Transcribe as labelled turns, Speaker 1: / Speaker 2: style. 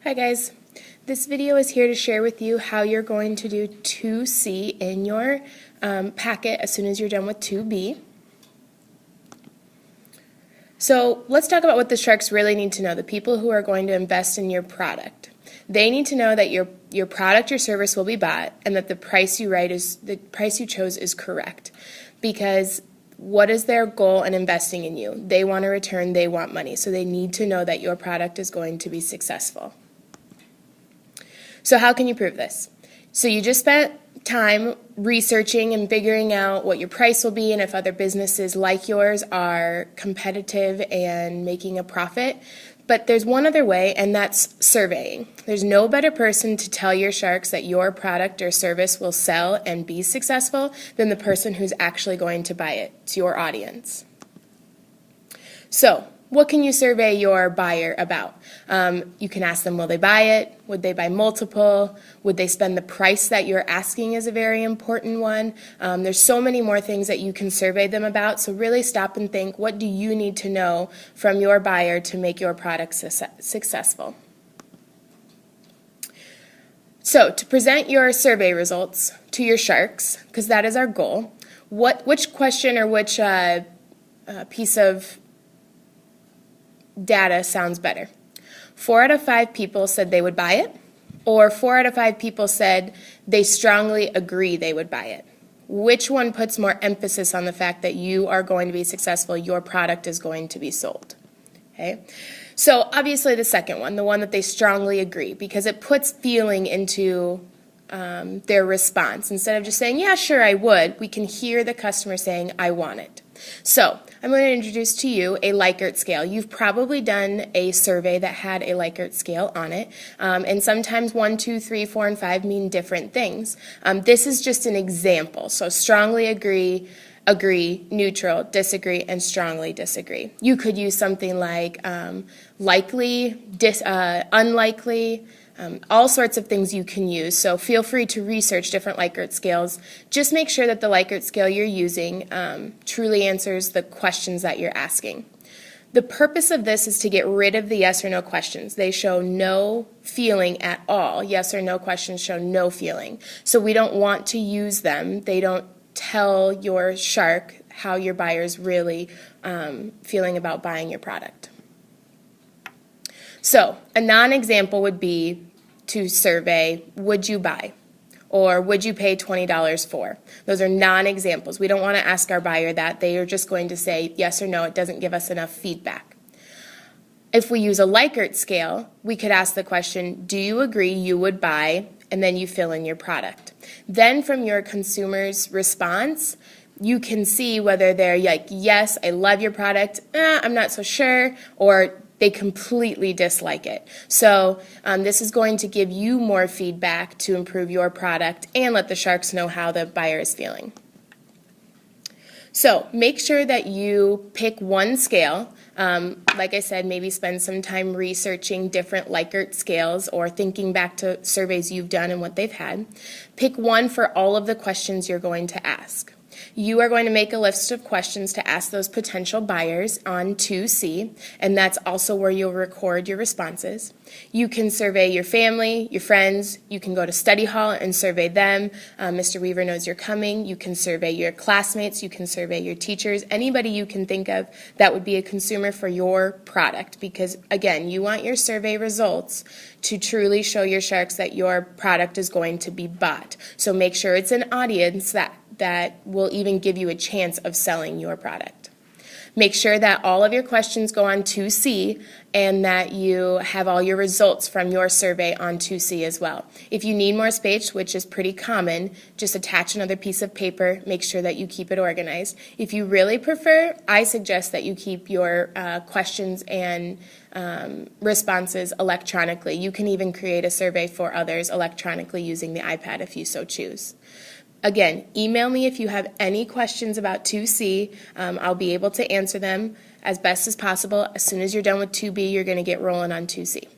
Speaker 1: Hi guys, this video is here to share with you how you're going to do 2C in your packet as soon as you're done with 2B. So let's talk about what the sharks really need to know, the people who are going to invest in your product. They need to know that your product or service will be bought and that the price you chose is correct. Because what is their goal in investing in you? They want a return, they want money, so they need to know that your product is going to be successful. So how can you prove this? So you just spent time researching and figuring out what your price will be and if other businesses like yours are competitive and making a profit. But there's one other way, and that's surveying. There's no better person to tell your sharks that your product or service will sell and be successful than the person who's actually going to buy it. It's your audience. So, what can you survey your buyer about? You can ask them, will they buy it? Would they buy multiple? Would they spend the price that you're asking is a very important one. There's so many more things that you can survey them about, so really stop and think, what do you need to know from your buyer to make your product successful? So, to present your survey results to your sharks, because that is our goal, which question or which piece of data sounds better? 4 out of 5 people said they would buy it, or 4 out of 5 people said they strongly agree they would buy it. Which one puts more emphasis on the fact that you are going to be successful, your product is going to be sold? Okay? So obviously the second one, the one that they strongly agree, because it puts feeling into their response. Instead of just saying, yeah, sure, I would, we can hear the customer saying, I want it. So I'm going to introduce to you a Likert scale. You've probably done a survey that had a Likert scale on it, and sometimes 1, 2, 3, 4, and 5 mean different things. This is just an example. So strongly agree, neutral, disagree, and strongly disagree. You could use something like likely, unlikely, all sorts of things you can use, so feel free to research different Likert scales. Just make sure that the Likert scale you're using truly answers the questions that you're asking. The purpose of this is to get rid of the yes or no questions. They show no feeling at all. Yes or no questions show no feeling. So we don't want to use them. They don't tell your shark how your buyer's really feeling about buying your product. So a non-example would be to survey, would you buy? Or would you pay $20 for? Those are non-examples. We don't want to ask our buyer that. They are just going to say yes or no. It doesn't give us enough feedback. If we use a Likert scale, we could ask the question, do you agree you would buy? And then you fill in your product. Then from your consumer's response, you can see whether they're like, yes, I love your product, I'm not so sure, or they completely dislike it. So this is going to give you more feedback to improve your product and let the sharks know how the buyer is feeling. So make sure that you pick one scale. Like I said, maybe spend some time researching different Likert scales or thinking back to surveys you've done and what they've had. Pick one for all of the questions you're going to ask. You are going to make a list of questions to ask those potential buyers on 2C, and that's also where you'll record your responses. You can survey your family, your friends. You can go to study hall and survey them. Mr. Weaver knows you're coming. You can survey your classmates. You can survey your teachers. Anybody you can think of that would be a consumer for your product, because, again, you want your survey results to truly show your sharks that your product is going to be bought. So make sure it's an audience that will even give you a chance of selling your product. Make sure that all of your questions go on 2C and that you have all your results from your survey on 2C as well. If you need more space, which is pretty common, just attach another piece of paper. Make sure that you keep it organized. If you really prefer, I suggest that you keep your questions and responses electronically. You can even create a survey for others electronically using the iPad if you so choose. Again, email me if you have any questions about 2C. I'll be able to answer them as best as possible. As soon as you're done with 2B, you're going to get rolling on 2C.